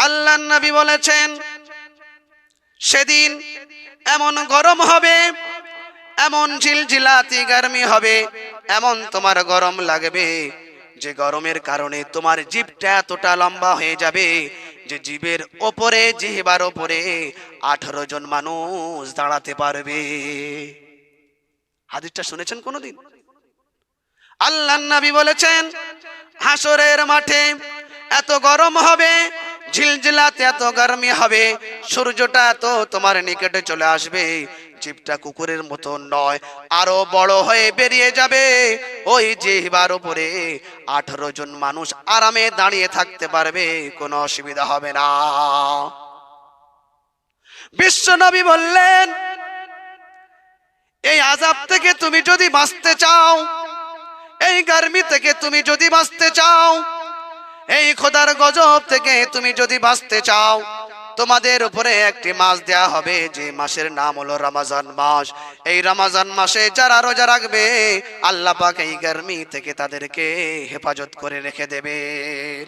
আল্লাহর নবী বলেছেন সেদিন এমন গরম হবে, এমন ঝিলঝিলাতি গরমি হবে, এমন তোমার গরম লাগবে যে গরমের কারণে তোমার জিভটা এতটা লম্বা হয়ে যাবে যে জিভের ওপরে, জিহ্বার ওপরে 18 জন মানুষ দাঁড়াতে পারবে। হাদিসটা শুনেছেন কোনোদিন? আল্লাহর নবী বলেছেন হাসরের মাঠে এত গরম হবে, ঝিলঝিলাতে এত গরমি হবে, সূর্যটা তো তোমার নিকটে চলে আসবে, জিভটা কুকুরের মতো নয়, আরো বড় হয়ে বেরিয়ে যাবে। ওই জিহ্বার উপরে 18 জন মানুষ আরামে দাঁড়িয়ে থাকতে পারবে, কোনো অসুবিধা হবে না। বিশ্ব নবী বললেন এই আযাব থেকে তুমি যদি বাঁচতে চাও, এই গরমি থেকে তুমি যদি বাঁচতে চাও, এই খোদার গজব থেকে তুমি যদি বাঁচতে চাও, তোমাদের উপরে একটি মাস দেয়া হবে, যে মাসের নাম হলো রমজান মাস। এই রমজান মাসে যারা রোজা রাখবে আল্লাহ পাক এই গরমি থেকে তাদেরকে হেফাজত করে রেখে দেবেন।